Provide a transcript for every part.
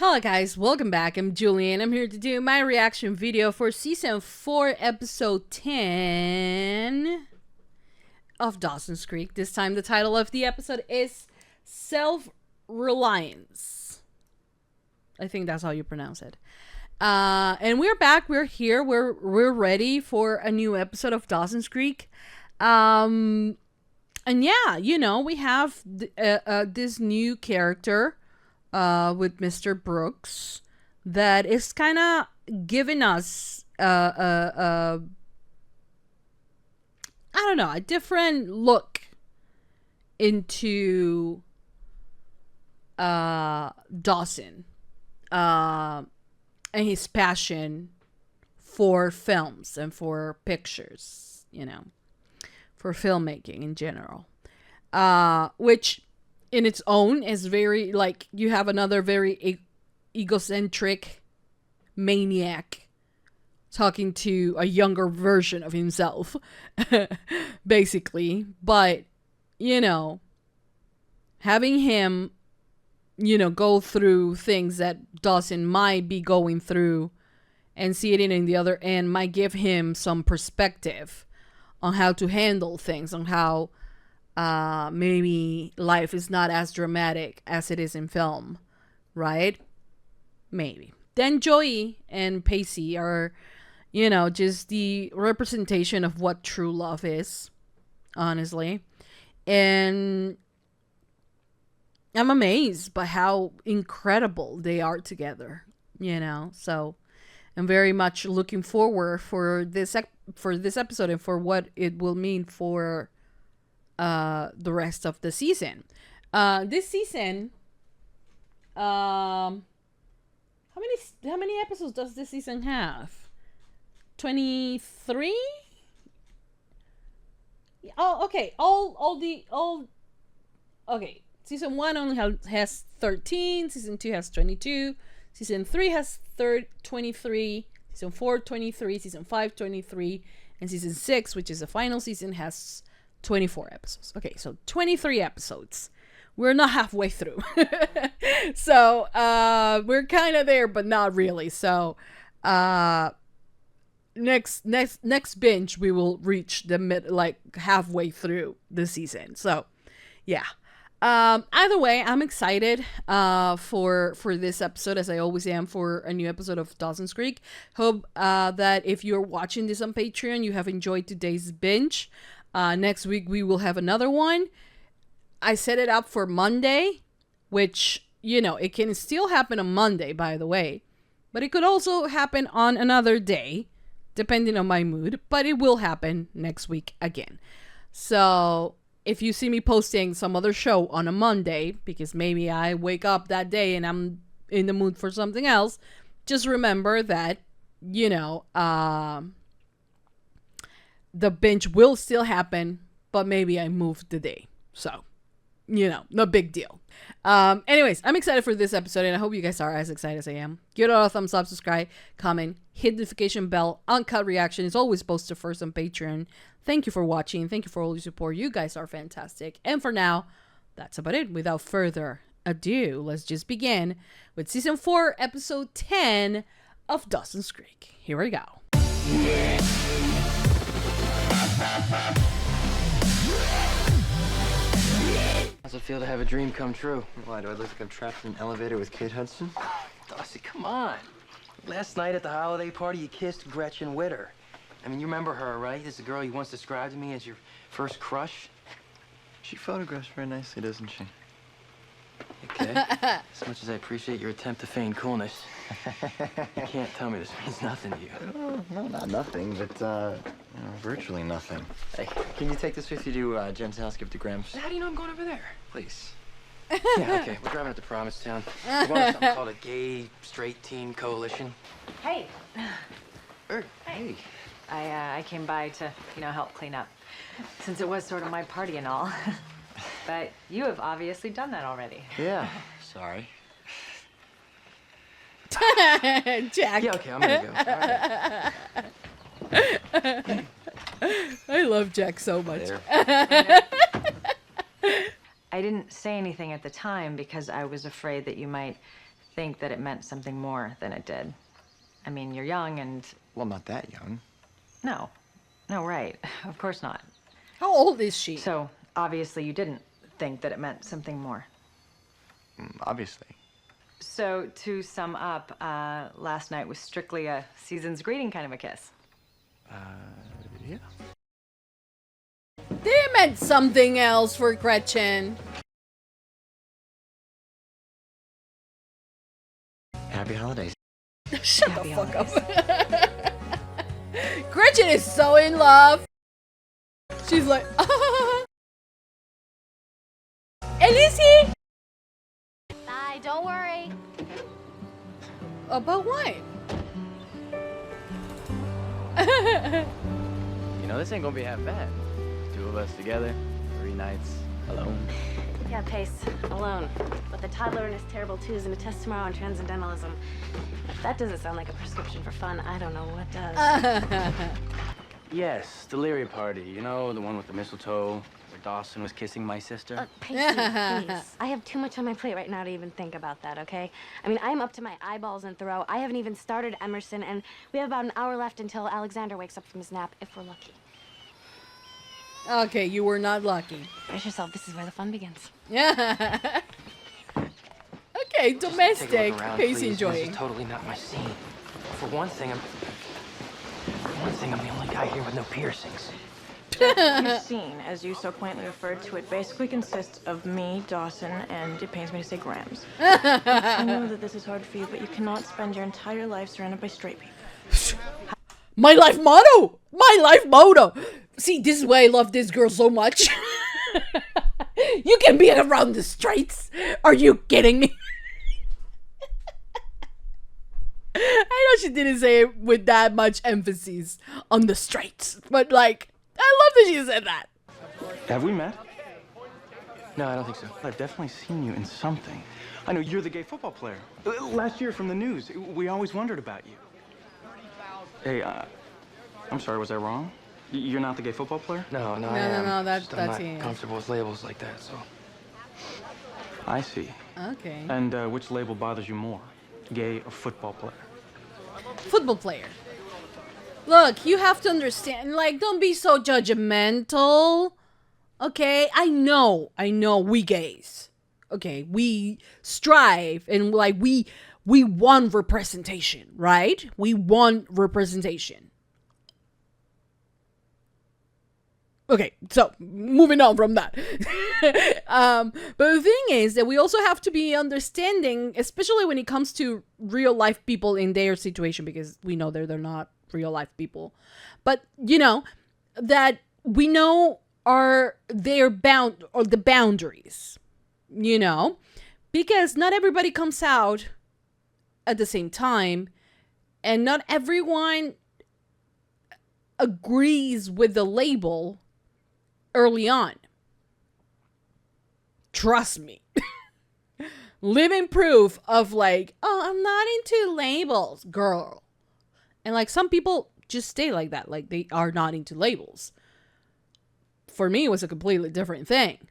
Hello guys, welcome back. I'm Julie and I'm here to do my reaction video for Season 4, Episode 10 of Dawson's Creek. This time the title of the episode is Self-Reliance. I think that's how you pronounce it. And we're back, we're here, we're ready for a new episode of Dawson's Creek. And yeah, you know, we have this new character with Mr. Brooks that is kind of giving us I don't know, a different look into Dawson and his passion for films and for pictures, you know, for filmmaking in general, which in its own is very, like, you have another very egocentric maniac talking to a younger version of himself, basically. But, you know, having him, you know, go through things that Dawson might be going through and see it in the other end might give him some perspective on how to handle things, on how maybe life is not as dramatic as it is in film, right? Maybe. Then Joey and Pacey are, you know, just the representation of what true love is, honestly. And I'm amazed by how incredible they are together, you know. So I'm very much looking forward for this episode and for what it will mean for the rest of the season. This season, how many episodes does this season have? 23? Oh, okay. Okay. Season 1 only has 13. Season 2 has 22. Season 3 has 23. Season 4, 23. Season 5, 23. And season 6, which is the final season, has 24 episodes. Okay, so 23 episodes. We're not halfway through. So, we're kind of there, but not really. So, next binge, we will reach the halfway through the season. So, yeah. Either way, I'm excited for this episode, as I always am for a new episode of Dawson's Creek. Hope that if you're watching this on Patreon, you have enjoyed today's binge. Next week we will have another one. I set it up for Monday, which, you know, it can still happen on Monday, by the way, but it could also happen on another day, depending on my mood, but it will happen next week again. So if you see me posting some other show on a Monday, because maybe I wake up that day and I'm in the mood for something else, just remember that, you know, the binge will still happen, but maybe I moved the day. So, you know, no big deal. Anyways, I'm excited for this episode, and I hope you guys are as excited as I am. Give it a thumbs up, subscribe, comment, hit the notification bell. Uncut reaction is always posted first on Patreon. Thank you for watching. Thank you for all your support. You guys are fantastic. And for now, that's about it. Without further ado, let's just begin with Season 4, Episode 10 of Dawson's Creek. Here we go. How's it feel to have a dream come true? Why, do I look like I'm trapped in an elevator with Kate Hudson? Dawson, come on. Last night at the holiday party, you kissed Gretchen Witter. I mean, you remember her, right? This is the girl you once described to me as your first crush. She photographs very nicely, doesn't she? Okay. As much as I appreciate your attempt to feign coolness, you can't tell me this means nothing to you. No, not nothing, but, you know, virtually nothing. Hey, can you take this with you to Jen's house, give it to Gramps? How do you know I'm going over there? Please. Yeah, okay. We're driving up to Provincetown. We're going to something called a Gay Straight Teen Coalition. Hey. Hey. I came by to, you know, help clean up, since it was sort of my party and all. But you have obviously done that already. Yeah, sorry. Jack. Yeah, okay, I'm gonna go. All right. I love Jack so much. I didn't say anything at the time because I was afraid that you might think that it meant something more than it did. I mean, you're young and... Well, not that young. No. No, right. Of course not. How old is she? So, obviously you didn't think that it meant something more. Obviously. So, to sum up, last night was strictly a season's greeting kind of a kiss. Yeah. They meant something else for Gretchen. Happy holidays. Shut Happy the fuck holidays. up. Gretchen is so in love. She's like, ah. Elise! Bye, don't worry. About what? You know, this ain't gonna be half bad. 2 of us together, 3 nights alone. Yeah, Pace, alone. But the toddler and his terrible twos and a test tomorrow on transcendentalism. If that doesn't sound like a prescription for fun, I don't know what does. Yes, the Leary party. You know, the one with the mistletoe, where Dawson was kissing my sister. Pacey, please. I have too much on my plate right now to even think about that, okay? I mean, I'm up to my eyeballs in Thoreau. I haven't even started Emerson, and we have about an hour left until Alexander wakes up from his nap, if we're lucky. Okay, you were not lucky. Brace yourself, this is where the fun begins. Yeah. Okay, Take a domestic. look around, Pacey and please. This Joey. is totally not my scene. For one thing, I'm the only guy here with no piercings. Your scene, as you so quaintly referred to it, basically consists of me, Dawson, and it pains me to say Grams. I know that this is hard for you, but you cannot spend your entire life surrounded by straight people. My life motto! My life motto! See, this is why I love this girl so much. You can be around the straights. Are you kidding me? I know she didn't say it with that much emphasis on the straights, but like, I love that she said that. Have we met? No, I don't think so. I've definitely seen you in something. I know you're the gay football player. Last year from the news, we always wondered about you. Hey, I'm sorry, was I wrong? You're not the gay football player? No, I No, am. that's Just I'm not he. comfortable with labels like that, so. I see. Okay. And which label bothers you more, gay or football player? Football player. Look, you have to understand, like, don't be so judgmental. Okay? I know, we gays. Okay, we strive and like we want representation, right? We want representation. Okay, so moving on from that. But the thing is that we also have to be understanding, especially when it comes to real life people in their situation, because we know they're not real life people. But you know that we know their the boundaries, you know, because not everybody comes out at the same time, and not everyone agrees with the label early on. Trust me. Living proof of like, oh, I'm not into labels, girl. And like some people just stay like that, like they are not into labels. For me, it was a completely different thing.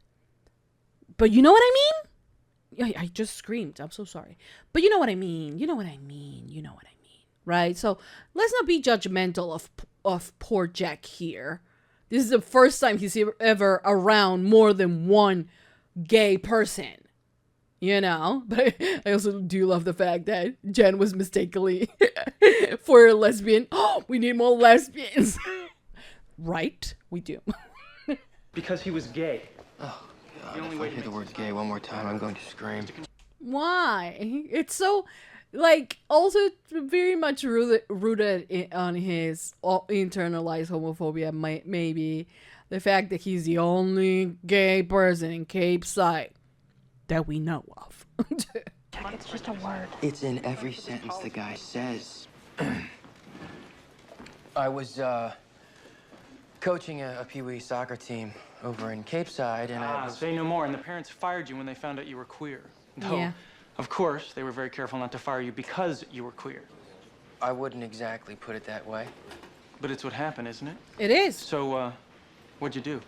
But you know what I mean? I just screamed. I'm so sorry. But you know what I mean. You know what I mean. You know what I mean. Right? So let's not be judgmental of poor Jack here. This is the first time he's ever around more than one gay person. You know? But I also do love the fact that Jen was mistakenly for a lesbian. Oh, we need more lesbians. Right? We do. Because he was gay. Oh, God, if I hear the words gay one more time, I'm going to scream. Why? It's so, like, also very much rooted on his internalized homophobia, maybe. The fact that he's the only gay person in Cape Side that we know of. Jack, it's just a word. It's in every sentence the guy says. I was, coaching a Pee Wee soccer team over in Cape Side, and Say no more. And the parents fired you when they found out you were queer. Though, Yeah. of course, they were very careful not to fire you because you were queer. I wouldn't exactly put it that way. But it's what happened, isn't it? It is. So, what'd you do?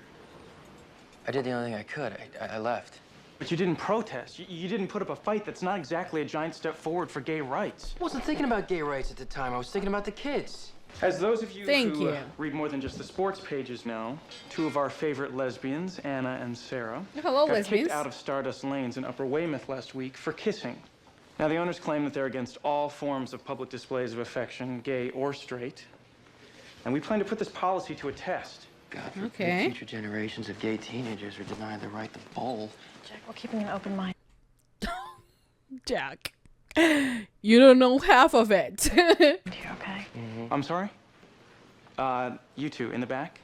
I did the only thing I could. I left. But you didn't protest. You didn't put up a fight. That's not exactly a giant step forward for gay rights. I wasn't thinking about gay rights at the time. I was thinking about the kids. As those of you Thank who you. read more than just the sports pages know, two of our favorite lesbians, Anna and Sarah, Hello, got lesbians. kicked out of Stardust Lanes in Upper Weymouth last week for kissing. Now, the owners claim that they're against all forms of public displays of affection, gay or straight. And we plan to put this policy to a test. God forbid Okay. future generations of gay teenagers are denied the right to bowl. Jack, we're keeping an open mind. Jack, you don't know half of it. You okay? I'm sorry? You two, in the back?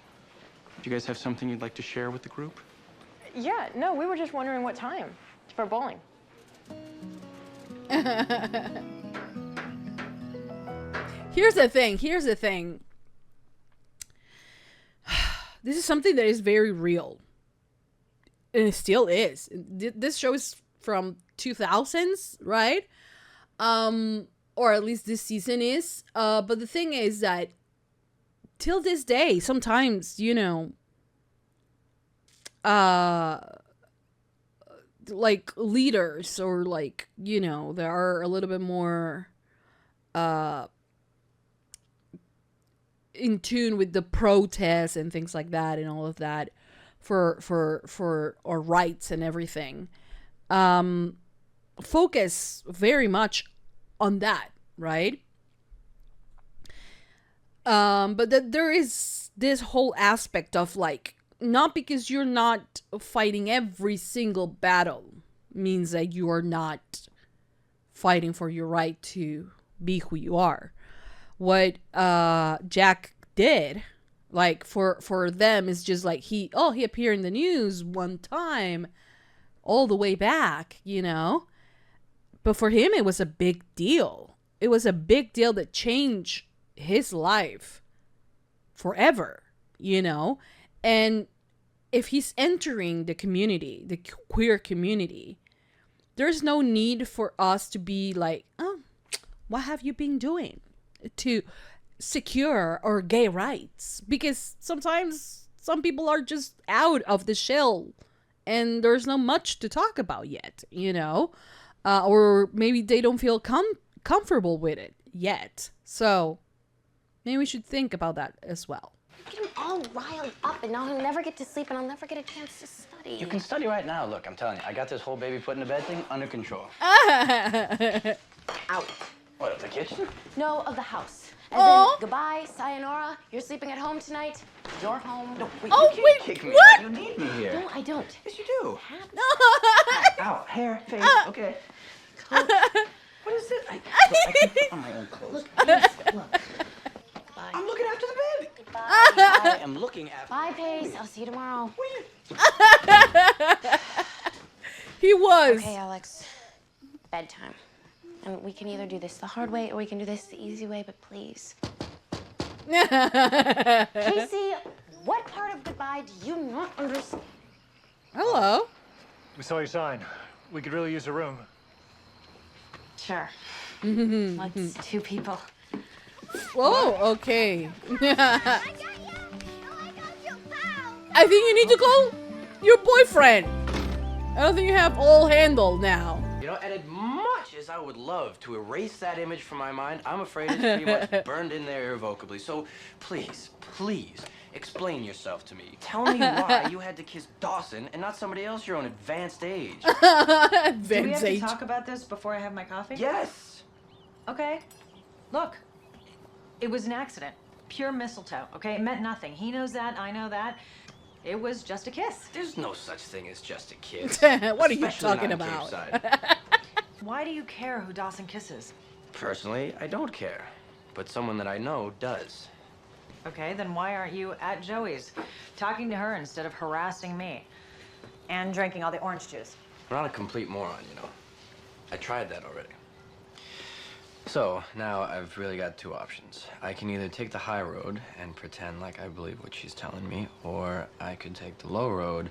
Do you guys have something you'd like to share with the group? Yeah, no, we were just wondering what time for bowling. Here's the thing. This is something that is very real. And it still is. This show is from 2000s, right? Or at least this season is. But the thing is that till this day, sometimes, you know, like leaders or like, you know, there are a little bit more in tune with the protests and things like that and all of that for our rights and everything. Focus very much on that, right? But that there is this whole aspect of like, not because you're not fighting every single battle means that you are not fighting for your right to be who you are. What Jack did, like for them, is just like he appeared in the news one time all the way back, you know. But for him, it was a big deal. It was a big deal that changed his life forever, you know. And if he's entering the community, the queer community, there's no need for us to be like, oh, what have you been doing to secure our gay rights? Because sometimes some people are just out of the shell and there's not much to talk about yet, you know, or maybe they don't feel comfortable with it yet. So maybe we should think about that as well. Get him all riled up, and now he'll never get to sleep, and I'll never get a chance to study. You can study right now. Look, I'm telling you, I got this whole baby put in the bed thing under control. Out. What, of the kitchen? No, of the house. As Aw. in, goodbye, sayonara. You're sleeping at home tonight. You're home. No, Wait, Oh, you wait, can't kick me. what? You need me here. no, I don't. Yes, you do. Ow, hair, face, okay. Look, What is it? I can't put on my own clothes. look, please, look. Bye. I'm looking after the bed. Bye. I am looking after Bye, Pace. I'll see you tomorrow. He was. Okay, Alex. Bedtime. And we can either do this the hard way or we can do this the easy way, but please. Casey, what part of goodbye do you not understand? Hello. We saw your sign. We could really use a room. Sure. Let's two people. Whoa, okay. I think you need to call your boyfriend. I don't think you have all handled now. You know, and as much as I would love to erase that image from my mind, I'm afraid it's pretty much burned in there irrevocably. So please, please, explain yourself to me. Tell me why you had to kiss Dawson and not somebody else your own advanced age. Do we have Advanced to age. talk about this before I have my coffee? Yes! Okay. Look, it was an accident. Pure mistletoe, okay? It meant nothing. He knows that, I know that. It was just a kiss. There's no such thing as just a kiss. What are you Especially talking not in about? Capeside. Why do you care who Dawson kisses? Personally, I don't care. But someone that I know does. Okay, then why aren't you at Joey's, talking to her instead of harassing me? And drinking all the orange juice. I'm not a complete moron, you know. I tried that already. So, now I've really got two options. I can either take the high road and pretend like I believe what she's telling me, or I could take the low road,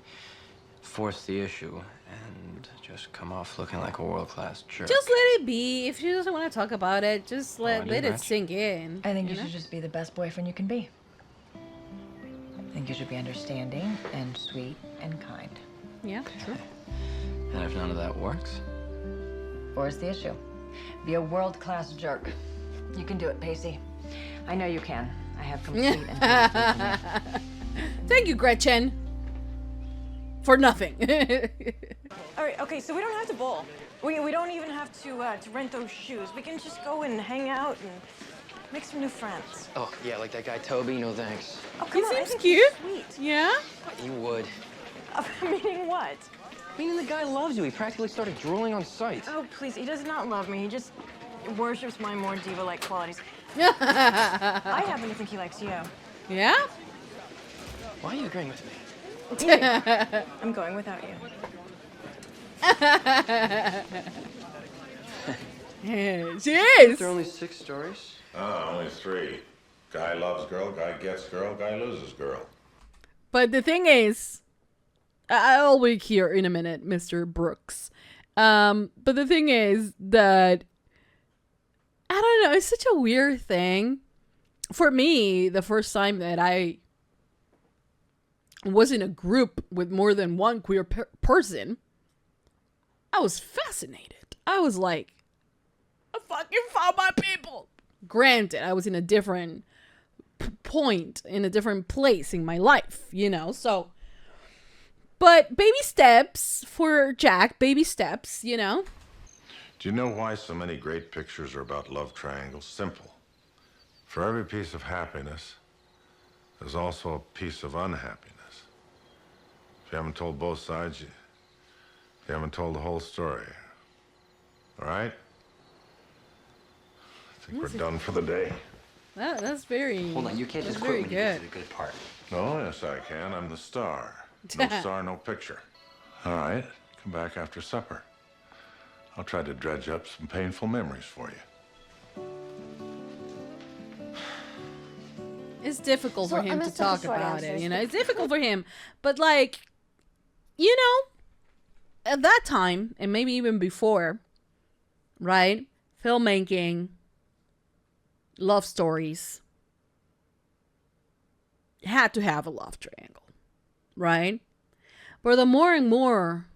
force the issue, and just come off looking like a world-class jerk. Just let it be. If she doesn't want to talk about it, just let didn't it match. sink in. I think you should just be the best boyfriend you can be. I think you should be understanding and sweet and kind. Yeah, true. And if none of that works? Where's the issue? Be a world-class jerk. You can do it, Pacey. I know you can. I have complete and total faith in you. Thank you, Gretchen. For nothing. All right, okay, so we don't have to bowl. We don't even have to rent those shoes. We can just go and hang out and make some new friends. Oh, yeah, like that guy Toby? No thanks. Oh, come He on, I seems think cute. he's sweet. Yeah? You would. Meaning what? Meaning the guy loves you. He practically started drooling on sight. Oh, please, he does not love me. He just worships my more diva-like qualities. Yeah? I happen to think he likes you. Why are you agreeing with me? I'm going without you. Yeah, she is. There are only 6 stories? Only 3. Guy loves girl, guy gets girl, guy loses girl. But the thing is, I'll be here in a minute, Mr. Brooks. But the thing is that, I don't know, it's such a weird thing. For me, the first time that I was in a group with more than one queer person, I was fascinated. I was like, I fucking found my people. Granted, I was in a different point, in a different place in my life, you know, so. But baby steps for Jack, baby steps, you know. Do you know why so many great pictures are about love triangles? Simple. For every piece of happiness, there's also a piece of unhappiness. If you haven't told both sides, you haven't told the whole story. All right? I think we're done for the day. That's very. Hold on, you can't just that's quit very when you get to good. the good part. Oh, yes, I can. I'm the star. No star, no picture. All right, come back after supper. I'll try to dredge up some painful memories for you. It's difficult So, for him I'm to gonna start talk the short about it, answers. you know. It's difficult for him, but like, you know, at that time and maybe even before, right? Filmmaking, love stories had to have a love triangle, right? But the more and more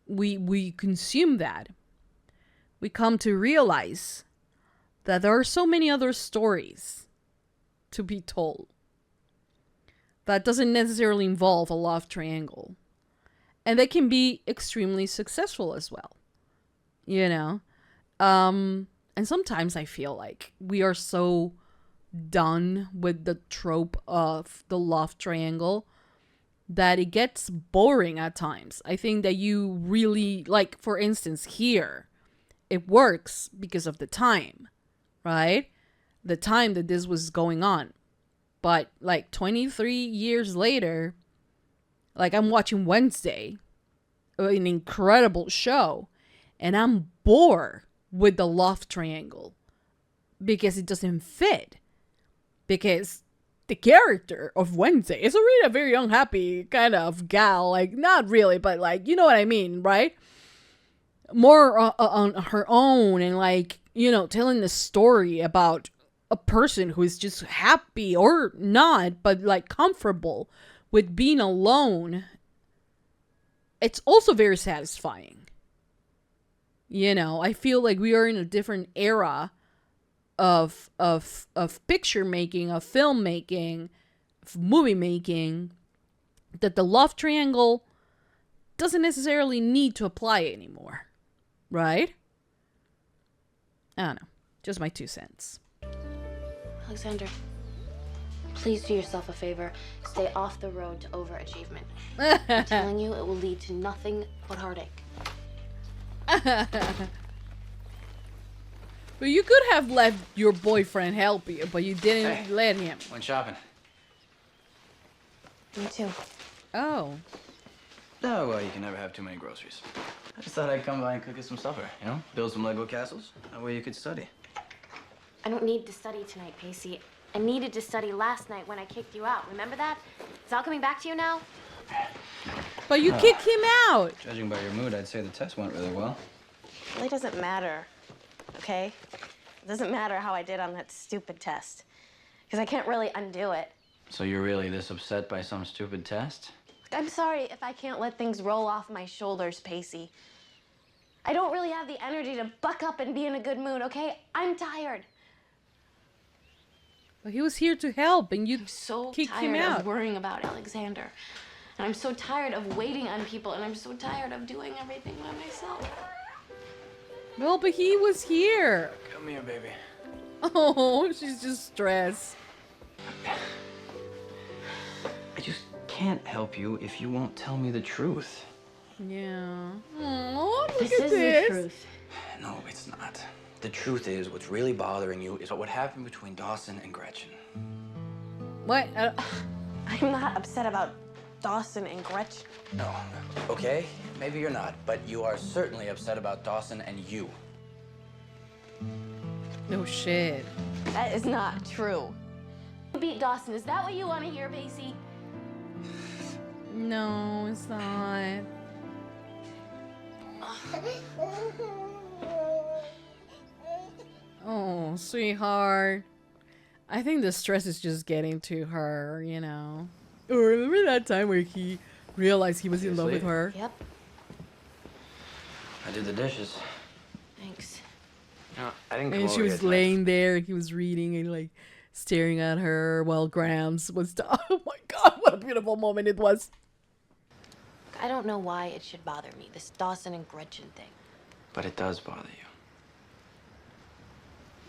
we consume that, we come to realize that there are so many other stories to be told that doesn't necessarily involve a love triangle, and they can be extremely successful as well, you know. And sometimes I feel like we are so done with the trope of the love triangle that it gets boring at times. I think that you really, like, for instance, here, it works because of the time, right? The time that this was going on. But like 23 years later, like, I'm watching Wednesday, an incredible show, and I'm bored with the love triangle because it doesn't fit. Because the character of Wednesday is already a very unhappy kind of gal. Like, not really, but like, you know what I mean, right? More on her own, and like, you know, telling the story about a person who is just happy or not, but like comfortable with being alone. It's also very satisfying. You know, I feel like we are in a different era of picture making, of film making, of movie making, that the love triangle doesn't necessarily need to apply anymore, right? I don't know, just my 2 cents. Alexander, please do yourself a favor. Stay off the road to overachievement. I'm telling you, it will lead to nothing but heartache. But you could have let your boyfriend help you, but you didn't let him. Went shopping. Me too. Oh. Oh, well, you can never have too many groceries. I just thought I'd come by and cook us some supper, you know? Build some Lego castles. That way you could study. I don't need to study tonight, Pacey. I needed to study last night when I kicked you out. Remember that? It's all coming back to you now? But you kicked him out. Judging by your mood, I'd say the test went really well. It really doesn't matter, okay? It doesn't matter how I did on that stupid test, because I can't really undo it. So you're really this upset by some stupid test? I'm sorry if I can't let things roll off my shoulders, Pacey. I don't really have the energy to buck up and be in a good mood, okay? I'm tired. But he was here to help, and you So kicked him tired out. of worrying about Alexander. And I'm so tired of waiting on people, and I'm so tired of doing everything by myself. Well, but he was here. Come here, baby. Oh, she's just stressed. I just can't help you if you won't tell me the truth. Yeah. Oh, look This at is this. the truth. No, it's not. The truth is, what's really bothering you is what happened between Dawson and Gretchen. What? I'm not upset about Dawson and Gretchen. No. Okay, maybe you're not, but you are certainly upset about Dawson and you. No shit. That is not true. Beat Dawson. Is that what you want to hear, Pacey? No, it's not. Oh, sweetheart. I think the stress is just getting to her, you know. Oh, remember that time where he realized he was in love with Seriously? her? Yep. I did the dishes. Thanks. No, I didn't come And she over was here tonight. laying there, and he was reading and like staring at her while Grams was. Oh my god, what a beautiful moment it was. I don't know why it should bother me, this Dawson and Gretchen thing. But it does bother you.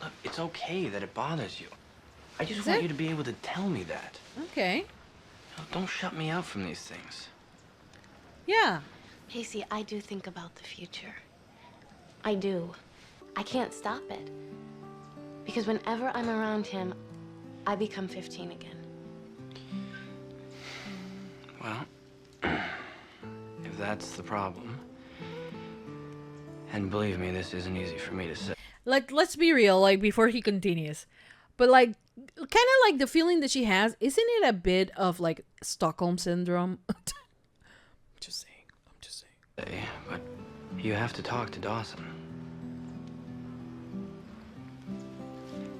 Look, it's okay that it bothers you. I just Is want it? you to be able to tell me that. Okay. No, don't shut me out from these things. Yeah. Pacey, I do think about the future. I do. I can't stop it. Because whenever I'm around him, I become 15 again. Well, if that's the problem, and believe me, this isn't easy for me to say. Like, let's be real, like, before he continues. But, like, kind of like the feeling that she has, isn't it a bit of, like, Stockholm Syndrome? Just saying. I'm just saying. But you have to talk to Dawson.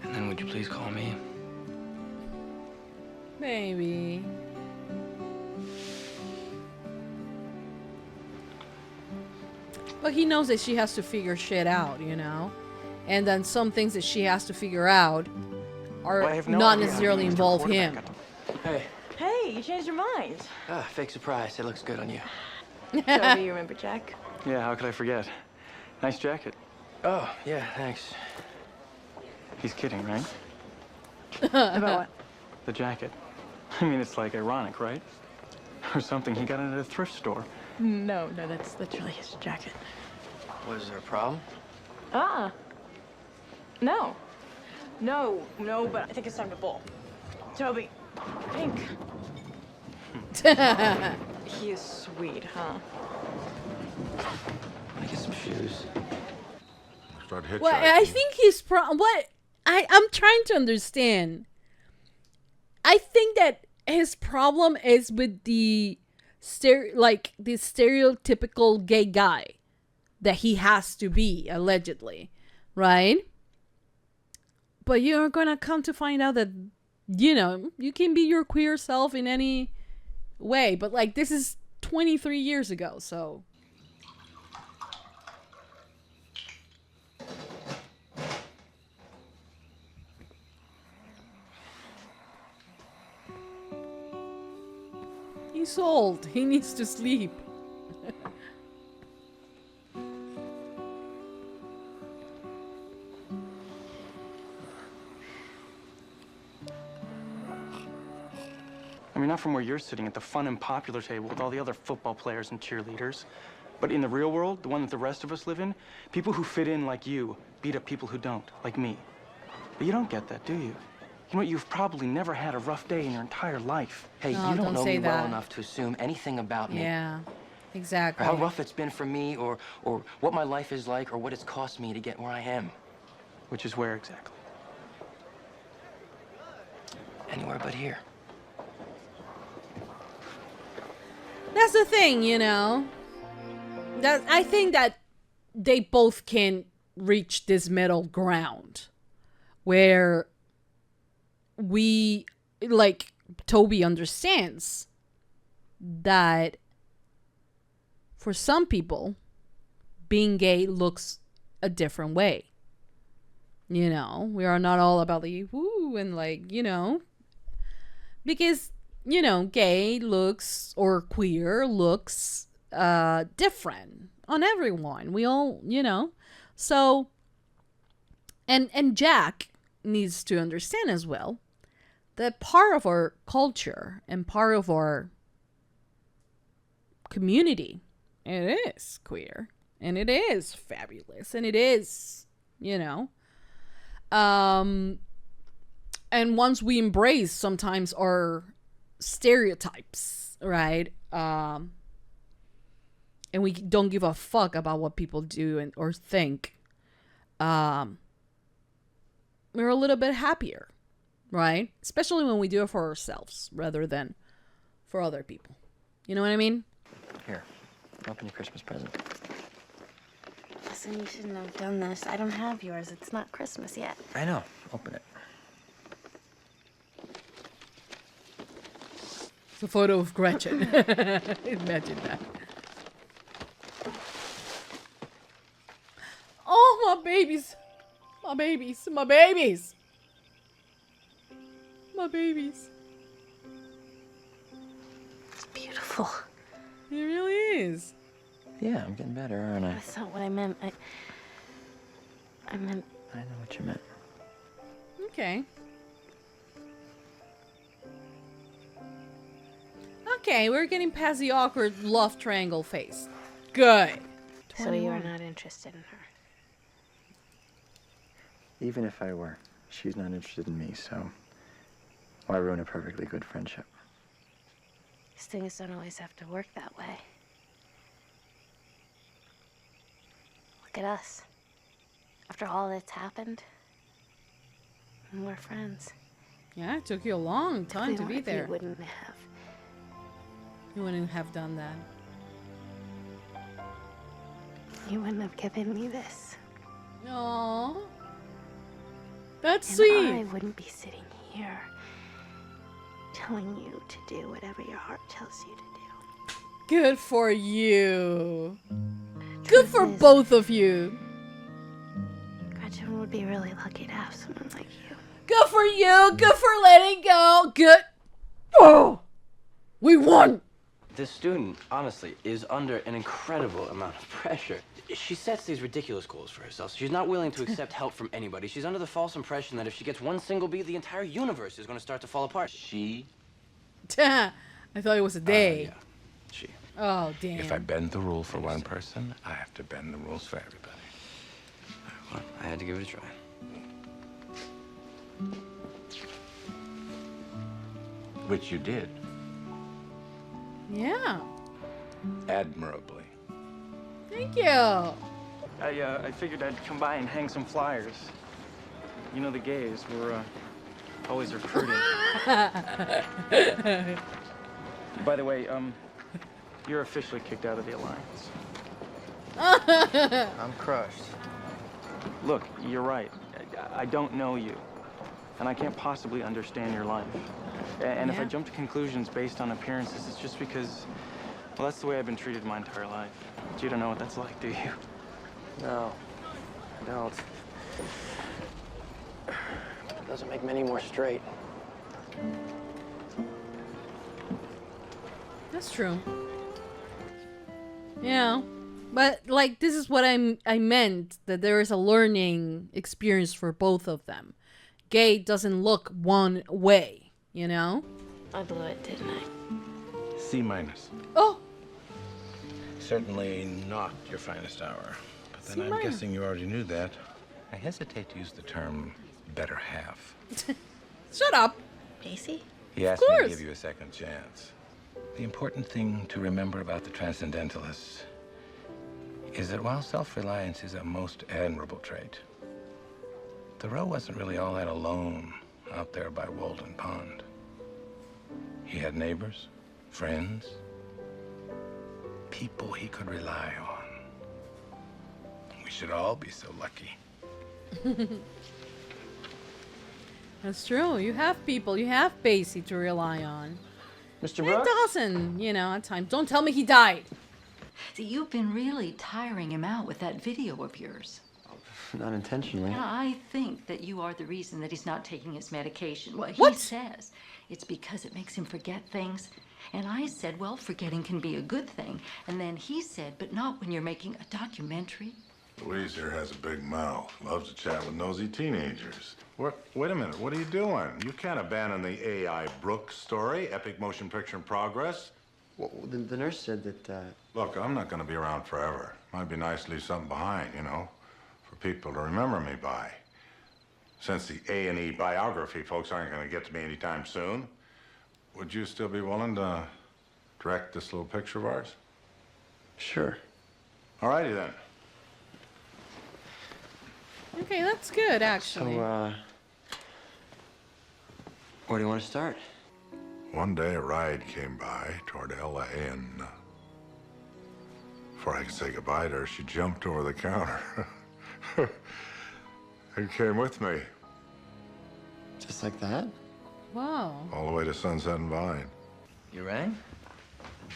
And then would you please call me? Maybe. But he knows that she has to figure shit out, you know? And then some things that she has to figure out are Well, I have no not idea how necessarily you used involve your him. quarterback. Hey. Hey, you changed your mind. Ah, fake surprise. It looks good on you. Toby, you remember Jack? Yeah, how could I forget? Nice jacket. Oh, yeah, thanks. He's kidding, right? About what? The jacket. I mean, it's like ironic, right? Or something he got it at a thrift store. No, that's really his jacket. Was there a problem? Ah. No. No, but I think it's time to bowl. Toby, pink. He is sweet, huh? Let me get some shoes. Start hitchhiking. Well, I think his I'm trying to understand. I think that his problem is with the the stereotypical gay guy that he has to be, allegedly, right? But you're gonna come to find out that, you know, you can be your queer self in any way. But, like, this is 23 years ago, so... He's old. He needs to sleep. I mean, not from where you're sitting at the fun and popular table with all the other football players and cheerleaders. But in the real world, the one that the rest of us live in, people who fit in like you beat up people who don't, like me. But you don't get that, do you? You know what? You've probably never had a rough day in your entire life. Hey, No, you don't don't know say me well that. enough to assume anything about me. Yeah, Or exactly. how rough it's been for me, or what my life is like, or what it's cost me to get where I am. Which is where exactly? Anywhere but here. That's the thing, you know. That I think that they both can reach this middle ground where we, like, Toby understands that for some people, being gay looks a different way. You know, we are not all about the woo and like, you know, because, you know, gay looks or queer looks different on everyone. We all, you know, so and Jack needs to understand as well that part of our culture and part of our community, it is queer and it is fabulous and it is, you know, and once we embrace sometimes our stereotypes, right, and we don't give a fuck about what people do or think, we're a little bit happier, right? Especially when we do it for ourselves rather than for other people. You know what I mean? Here, open your Christmas present. Listen, you shouldn't have done this. I don't have yours. It's not Christmas yet. I know. Open it. It's a photo of Gretchen. Imagine that. Oh, my babies. My babies. My babies. My babies. It's beautiful. It really is. Yeah, I'm getting better, aren't I? That's not what I meant. I meant... I know what you meant. Okay. Okay, we're getting past the awkward love triangle phase. Good. So you're not interested in her? Even if I were, she's not interested in me, so why ruin a perfectly good friendship? These things don't always have to work that way. Look at us. After all that's happened, we're friends. Yeah, it took you a long time to be there. You wouldn't have. You wouldn't have done that. You wouldn't have given me this. Aww. That's and sweet. I wouldn't be sitting here telling you to do whatever your heart tells you to do. Good for you. Good for both of you. Gretchen would be really lucky to have someone like you. Good for you. Good for letting go. Good. Oh, we won. This student, honestly, is under an incredible amount of pressure. She sets these ridiculous goals for herself. She's not willing to accept help from anybody. She's under the false impression that if she gets one single B, the entire universe is going to start to fall apart. She? I thought it was a day. Yeah, she. Oh, damn. If I bend the rule for one person, I have to bend the rules for everybody. Well, I had to give it a try. Which you did. Yeah. Admirably. Thank you. I figured I'd come by and hang some flyers. You know the gays were always recruiting. By the way, you're officially kicked out of the Alliance. I'm crushed. Look, you're right. I don't know you, and I can't possibly understand your life. And if I jump to conclusions based on appearances, it's just because, well, that's the way I've been treated my entire life. You don't know what that's like, do you? No, I don't. It doesn't make me any more straight. That's true. Yeah. But, like, this is what I meant, that there is a learning experience for both of them. Gay doesn't look one way, you know? I blew it, didn't I? C minus. Oh! Certainly not your finest hour. But then I'm guessing you already knew that. I hesitate to use the term better half. Shut up. Pacey? He asked me to give you a second chance. The important thing to remember about the Transcendentalists is that while self-reliance is a most admirable trait, Thoreau wasn't really all that alone out there by Walden Pond. He had neighbors, friends, people he could rely on. We should all be so lucky. That's true. You have people. You have Pacey to rely on. Mr. And Brooks? Dawson, you know, at times. Don't tell me he died. See, you've been really tiring him out with that video of yours. Not intentionally. Yeah, I think that you are the reason that he's not taking his medication. Well, he What? says it's because it makes him forget things. And I said, well, forgetting can be a good thing. And then he said, but not when you're making a documentary. Louise here has a big mouth. Loves to chat with nosy teenagers. Wait a minute. What are you doing? You can't abandon the A.I. Brooks story, epic motion picture in progress. Well, the nurse said that, Look, I'm not going to be around forever. Might be nice to leave something behind, you know, for people to remember me by. Since the A&E biography folks aren't going to get to me anytime soon, would you still be willing to direct this little picture of ours? Sure. All righty then. Okay, that's good, actually. So, where do you want to start? One day a ride came by toward L.A. and before I could say goodbye to her, she jumped over the counter and came with me Just like that? Wow. all the way to Sunset and Vine. You rang?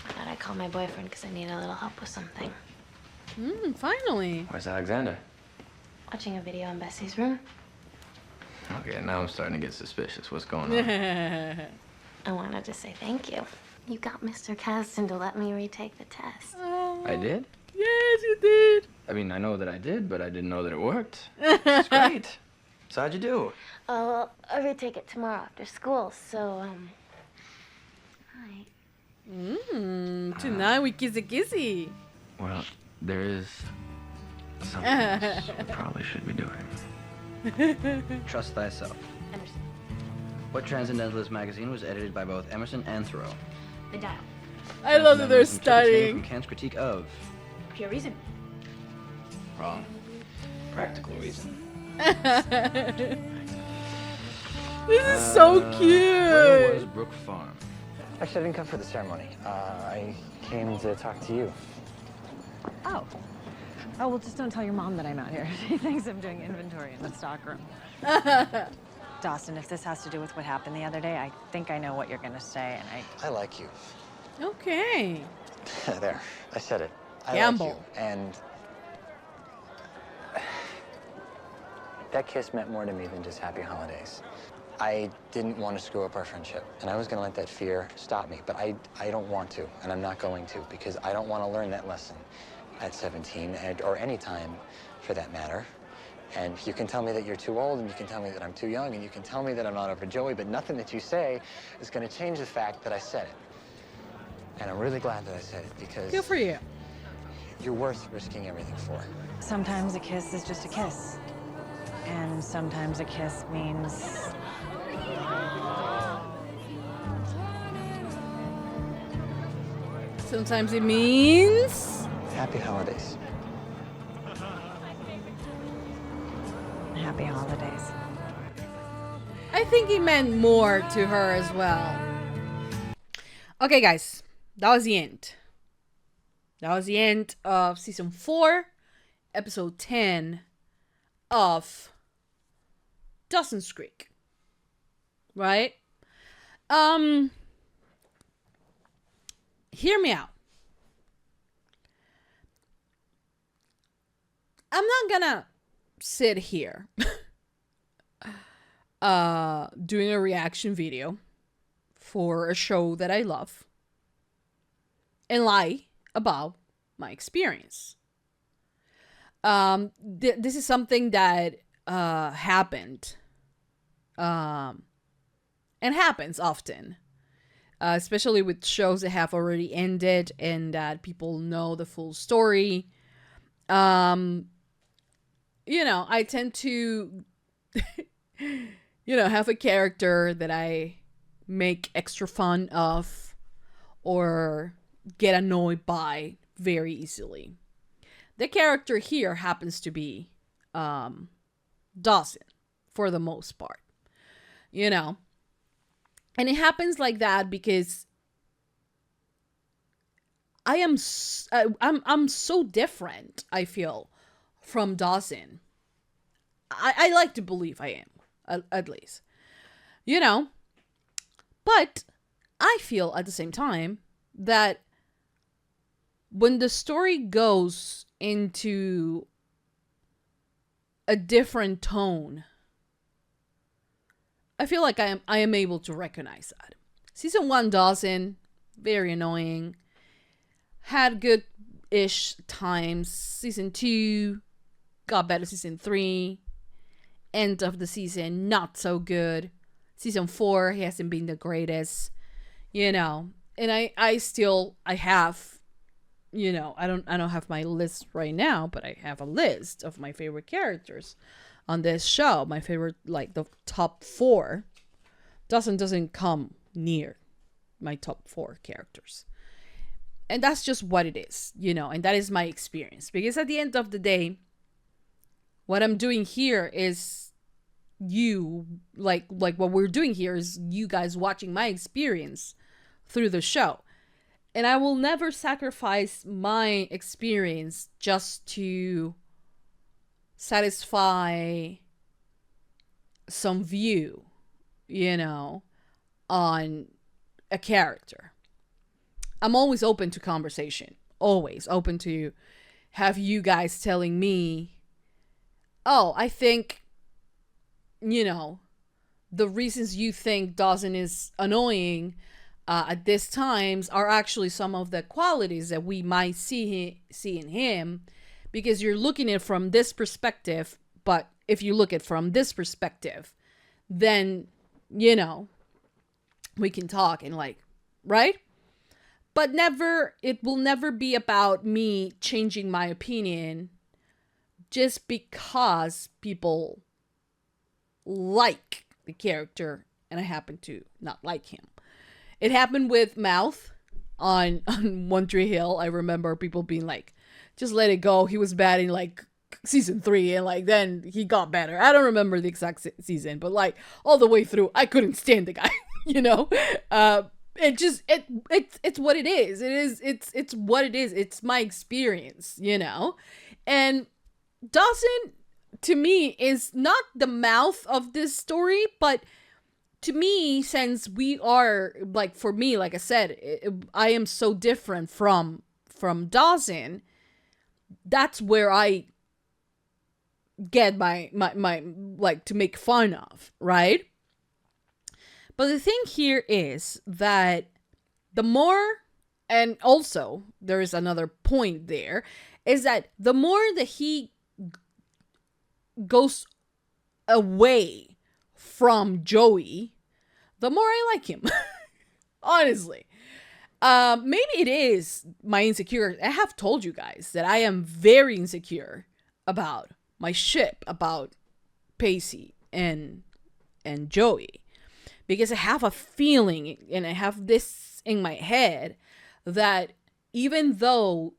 I thought I'd call my boyfriend because I need a little help with something. Finally. Where's Alexander? Watching a video in Bessie's room. Okay, now I'm starting to get suspicious. What's going on? I wanted to say thank you. You got Mr. Kasdan to let me retake the test. I did? Yes, you did. I mean, I know that I did, but I didn't know that it worked. It's great. So how'd you do? Oh, well, I'll retake it tomorrow after school, so, hi. Tonight we kissy. Well, there is something else you probably should be doing. Trust thyself. Emerson. What Transcendentalist magazine was edited by both Emerson and Thoreau? The Dial. I love that they're Transcendentalism took its name studying. from Kant's critique of. Pure reason. Wrong. Practical reason. This is so Where was cute. Brook Farm? Actually, I didn't come for the ceremony. I came to talk to you. Oh. Oh, well, just don't tell your mom that I'm out here. She thinks I'm doing inventory in the stockroom. Dawson, if this has to do with what happened the other day, I think I know what you're going to say, and I like you. Okay. There, I said it. I Gamble. like you. And that kiss meant more to me than just happy holidays. I didn't want to screw up our friendship, and I was going to let that fear stop me, but I don't want to, and I'm not going to, because I don't want to learn that lesson at 17, or any time, for that matter. And you can tell me that you're too old, and you can tell me that I'm too young, and you can tell me that I'm not over Joey, but nothing that you say is going to change the fact that I said it. And I'm really glad that I said it, because Good for you. you're worth risking everything for. sometimes a kiss is just a kiss. And sometimes a kiss means... Sometimes it means... Happy holidays. Happy holidays. I think he meant more to her as well. Okay, guys. That was the end. That was the end of season 4, episode 10 of Dawson's Creek. Right? Hear me out. I'm not gonna sit here doing a reaction video for a show that I love and lie about my experience. This is something that happened and happens often, especially with shows that have already ended and that people know the full story. You know, I tend to, have a character that I make extra fun of or get annoyed by very easily. The character here happens to be Dawson for the most part, and it happens like that because I'm so different, I feel, from Dawson. I like to believe I am, at least. But I feel at the same time that when the story goes into a different tone, I feel like I am able to recognize that. Season 1, Dawson, very annoying. Had good-ish times. Season 2, got better. Season 3, end of the season, not so good. Season 4, he hasn't been the greatest, you know. And I have, you know, I don't have my list right now, but I have a list of my favorite characters on this show. My favorite, like the top 4. Dawson doesn't come near my top 4 characters. And that's just what it is, you know, and that is my experience. Because at the end of the day, what I'm doing here is like what we're doing here is you guys watching my experience through the show. And I will never sacrifice my experience just to satisfy some view, you know, on a character. I'm always open to conversation. Always open to have you guys telling me, oh, I think, you know, the reasons you think Dawson is annoying at this times are actually some of the qualities that we might see in him, because you're looking at it from this perspective. But if you look at it from this perspective, then, you know, we can talk and like, right? But it will never be about me changing my opinion just because people like the character and I happen to not like him. It happened with Mouth on One Tree Hill. I remember people being like, just let it go. He was bad in like season 3 and like then he got better. I don't remember the exact season, but like all the way through, I couldn't stand the guy, you know? It's what it is. It's what it is. It's my experience, you know? And Dawson, to me, is not the Mouth of this story, but to me, since we are, like, for me, like I said, I am so different from Dawson, that's where I get my like, to make fun of, right? But the thing here is that the more, and also there is another point there, is that the more that he goes away from Joey, the more I like him. Honestly. Maybe it is my insecurity. I have told you guys that I am very insecure about my ship, about Pacey and Joey. Because I have a feeling, and I have this in my head, that even though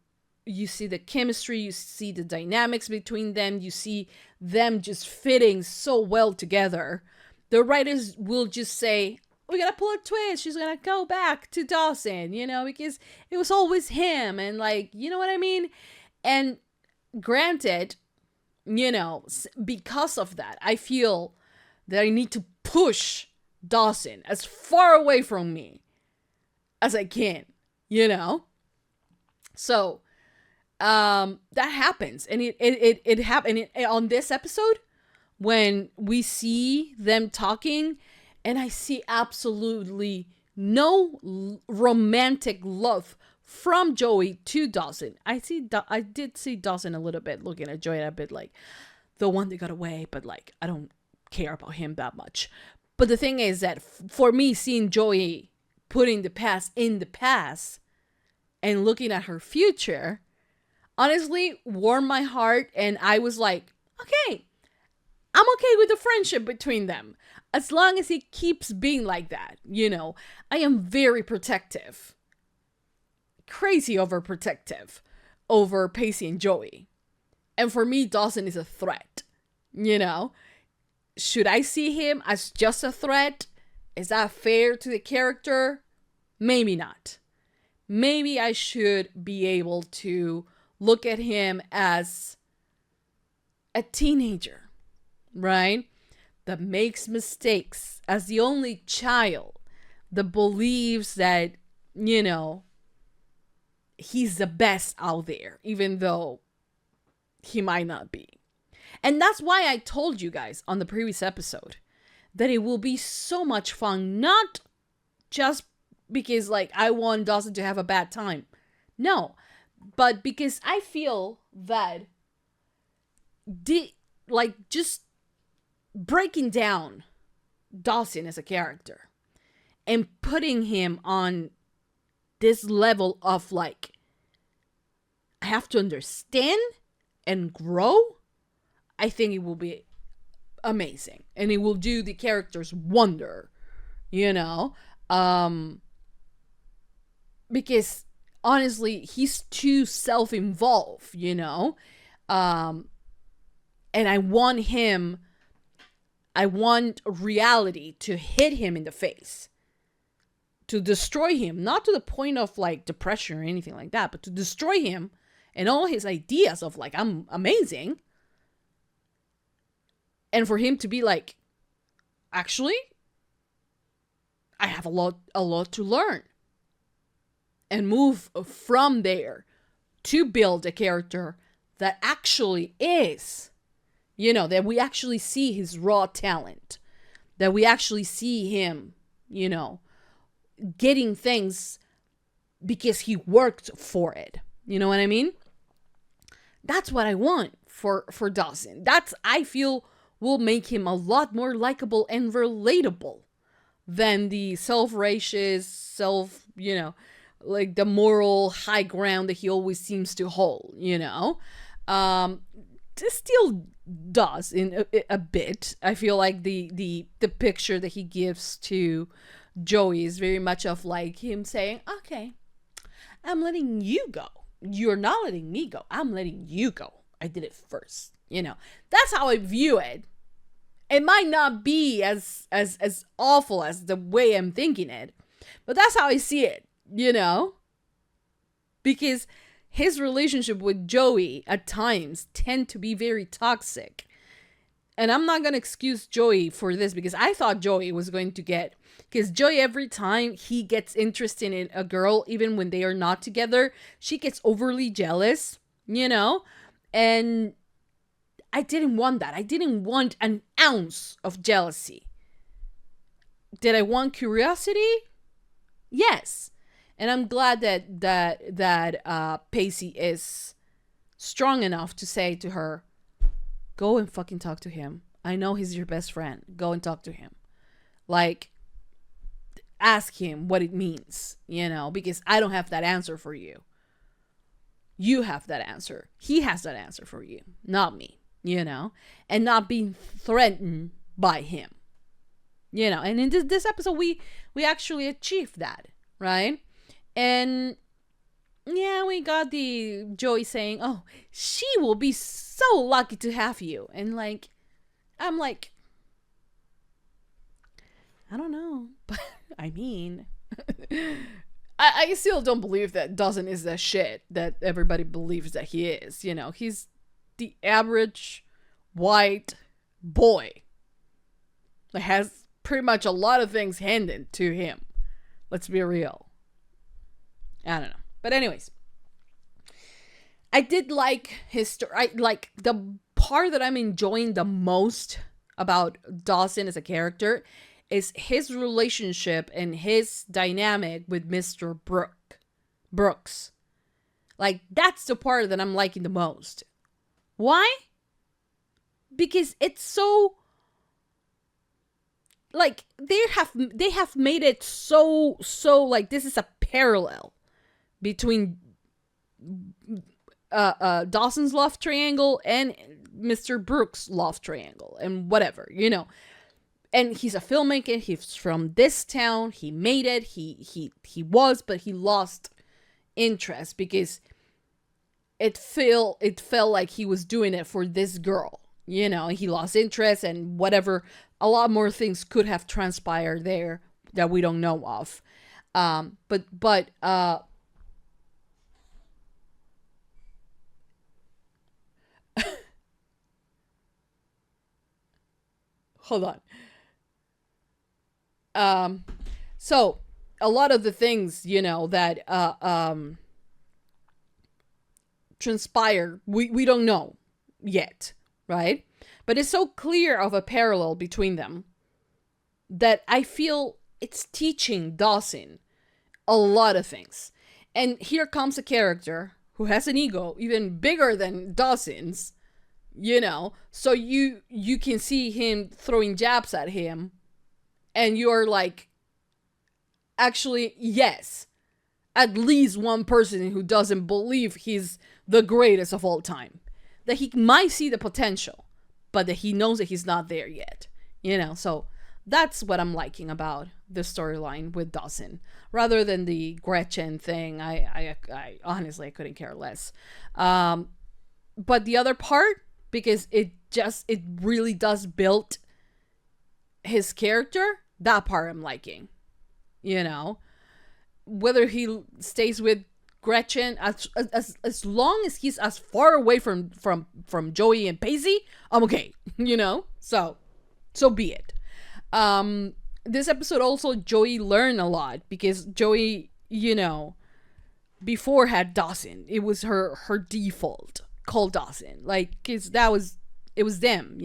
you see the chemistry, you see the dynamics between them, you see them just fitting so well together, the writers will just say, we gotta pull a twist, she's gonna go back to Dawson, you know, because it was always him, and like, you know what I mean? And granted, you know, because of that, I feel that I need to push Dawson as far away from me as I can, you know? So, that happens. And it happened on this episode when we see them talking, and I see absolutely no romantic love from Joey to Dawson. I did see Dawson a little bit looking at Joey a bit like the one that got away, but like, I don't care about him that much. But the thing is that for me, seeing Joey putting the past in the past and looking at her future, honestly warmed my heart. And I was like, okay, I'm okay with the friendship between them. As long as he keeps being like that, you know. I am very protective. Crazy overprotective over Pacey and Joey. And for me, Dawson is a threat, you know. Should I see him as just a threat? Is that fair to the character? Maybe not. Maybe I should be able to look at him as a teenager, right? That makes mistakes, as the only child the beliefs that, you know, he's the best out there, even though he might not be. And that's why I told you guys on the previous episode that it will be so much fun, not just because like I want Dawson to have a bad time. No, but because I feel that just breaking down Dawson as a character and putting him on this level of like, I have to understand and grow, I think it will be amazing. And it will do the characters wonder, you know? Because honestly, he's too self-involved, you know? And I want reality to hit him in the face. To destroy him. Not to the point of like depression or anything like that, but to destroy him and all his ideas of like, I'm amazing. And for him to be like, actually, I have a lot to learn. And move from there to build a character that actually is, you know, that we actually see his raw talent. That we actually see him, you know, getting things because he worked for it. You know what I mean? That's what I want for Dawson. That's, I feel, will make him a lot more likable and relatable than the self-righteous, you know, like the moral high ground that he always seems to hold, you know? This still does in a bit. I feel like the picture that he gives to Joey is very much of like him saying, okay, I'm letting you go. You're not letting me go. I'm letting you go. I did it first. You know, that's how I view it. It might not be as awful as the way I'm thinking it, but that's how I see it, you know? Because his relationship with Joey at times tend to be very toxic. And I'm not going to excuse Joey for this because I thought Joey was going to get... Because Joey, every time he gets interested in a girl, even when they are not together, she gets overly jealous, you know? And I didn't want that. I didn't want an ounce of jealousy. Did I want curiosity? Yes. And I'm glad that Pacey is strong enough to say to her, go and fucking talk to him. I know he's your best friend. Go and talk to him. Like, ask him what it means, you know, because I don't have that answer for you. You have that answer. He has that answer for you, not me, you know, and not being threatened by him, you know. And in this episode, we actually achieved that, right? And yeah, we got the Joey saying, oh, she will be so lucky to have you. And like, I'm like, I don't know, but I mean, I still don't believe that Dawson is the shit that everybody believes that he is. You know, he's the average white boy that has pretty much a lot of things handed to him. Let's be real. I don't know. But anyways, I did like his story. Like the part that I'm enjoying the most about Dawson as a character is his relationship and his dynamic with Mr. Brooks. Like, that's the part that I'm liking the most. Why? Because it's so, like, they have made it so like this is a parallel between Dawson's love triangle and Mr. Brooks' love triangle and whatever, you know. And he's a filmmaker. He's from this town. He made it. He was, but he lost interest because it felt like he was doing it for this girl. You know, he lost interest and whatever. A lot more things could have transpired there that we don't know of. But hold on. So a lot of the things, that transpire, we don't know yet, right? But it's so clear of a parallel between them that I feel it's teaching Dawson a lot of things. And here comes a character who has an ego even bigger than Dawson's, so you can see him throwing jabs at him, and you're like, actually, yes, at least one person who doesn't believe he's the greatest of all time. That he might see the potential, but that he knows that he's not there yet. So that's what I'm liking about the storyline with Dawson. Rather than the Gretchen thing, I honestly, I couldn't care less. But the other part, because it really does build his character, that part I'm liking. Whether he stays with Gretchen, as long as he's as far away from Joey and Pacey, I'm okay. So be it. This episode also, Joey learned a lot, because Joey, before had Dawson. It was her default, called Dawson. Like, 'cause it was them,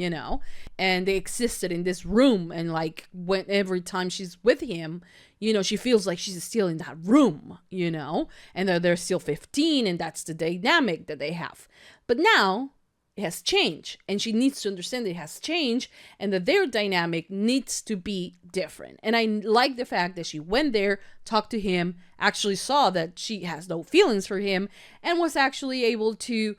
and they existed in this room, and like when every time she's with him, she feels like she's still in that room, and they're still 15, and that's the dynamic that they have. But now it has changed, and she needs to understand that it has changed, and that their dynamic needs to be different. And I like the fact that she went there, talked to him, actually saw that she has no feelings for him, and was actually able to,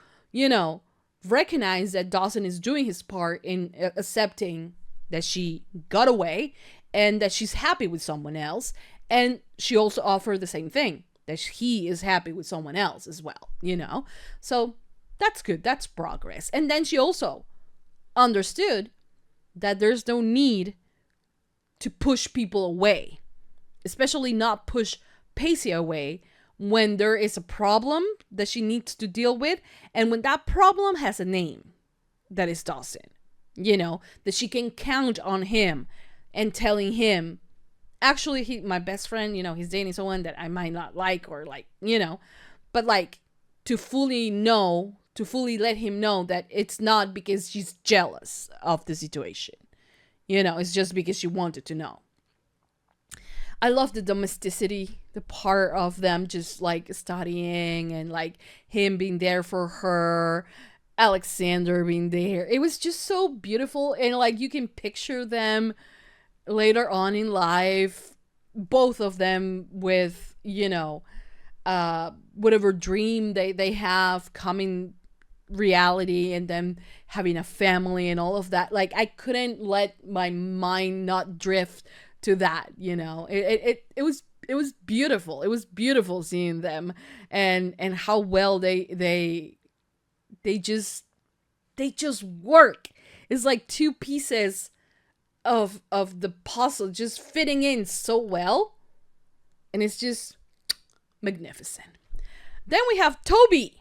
recognize that Dawson is doing his part in accepting that she got away, and that she's happy with someone else. And she also offered the same thing, that he is happy with someone else as well, So that's good. That's progress. And then she also understood that there's no need to push people away, especially not push Pacey away when there is a problem that she needs to deal with, and when that problem has a name, that is Dawson, that she can count on him and telling him, actually, my best friend, he's dating someone that I might not like, or like, but like to fully let him know that it's not because she's jealous of the situation. It's just because she wanted to know. I love the domesticity, the part of them just like studying, and like him being there for her, Alexander being there. It was just so beautiful, and like you can picture them later on in life, both of them with, whatever dream they have coming reality, and them having a family and all of that. Like, I couldn't let my mind not drift to that. It was beautiful. It was beautiful seeing them, and how well they just work. It's like two pieces of the puzzle just fitting in so well, and it's just magnificent. Then we have Toby,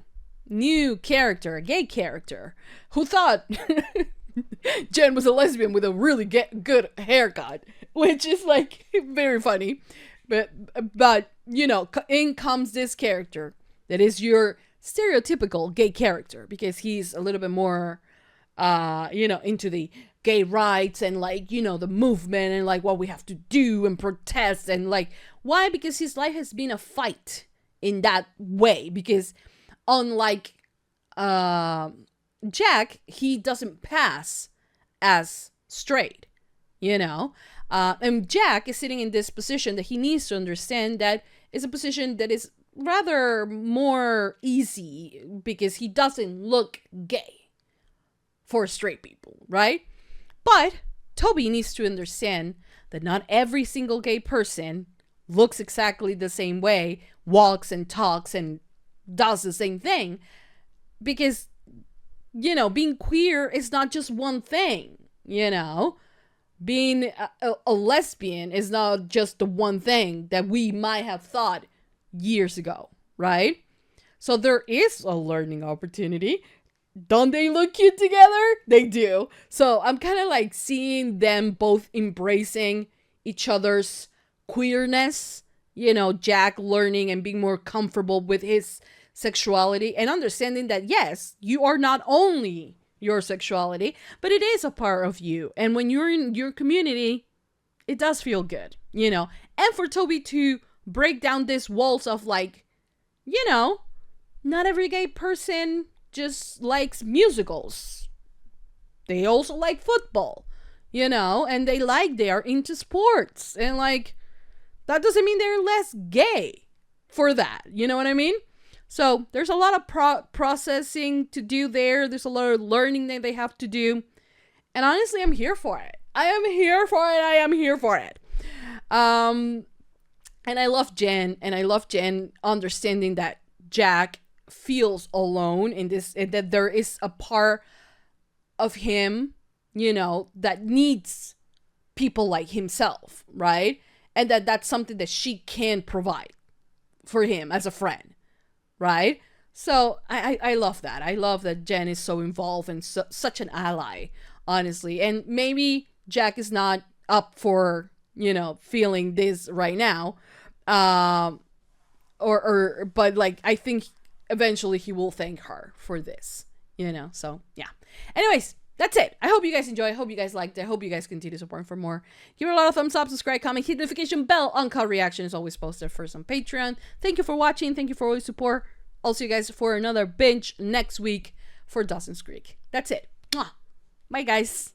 new character, a gay character, who thought Jen was a lesbian with a really good haircut, which is like very funny. But in comes this character that is your stereotypical gay character, because he's a little bit more into the gay rights, and like, the movement, and like what we have to do and protest, and like, why? Because his life has been a fight in that way, because unlike Jack, he doesn't pass as straight, and Jack is sitting in this position that he needs to understand that is a position that is rather more easy, because he doesn't look gay for straight people, right? But Toby needs to understand that not every single gay person looks exactly the same way, walks and talks and does the same thing, because being queer is not just one thing. Being a lesbian is not just the one thing that we might have thought years ago, right? So there is a learning opportunity. Don't they look cute together? They do. So I'm kind of like seeing them both embracing each other's queerness you know, Jack learning and being more comfortable with his sexuality and understanding that, yes, you are not only your sexuality, but it is a part of you. And when you're in your community, it does feel good, you know. And for Toby to break down these walls of like, you know, not every gay person just likes musicals. They also like football, you know, and they are into sports. And like, that doesn't mean they're less gay for that. You know what I mean? So there's a lot of processing to do there. There's a lot of learning that they have to do. And honestly, I'm here for it. I am here for it. And I love Jen. And I love Jen understanding that Jack feels alone in this, and that there is a part of him, you know, that needs people like himself, right? And that's something that she can provide for him as a friend, right? So I love that. I love that Jen is so involved and such an ally, honestly. And maybe Jack is not up for, you know, feeling this right now. But like, I think eventually he will thank her for this, you know? So yeah. Anyways, that's it. I hope you guys enjoy. I hope you guys liked it. I hope you guys continue supporting for more. Give it a lot of thumbs up, subscribe, comment, hit the notification bell. Uncut reaction is always posted first on Patreon. Thank you for watching. Thank you for all your support. I'll see you guys for another binge next week for Dawson's Creek. That's it. Mwah. Bye, guys.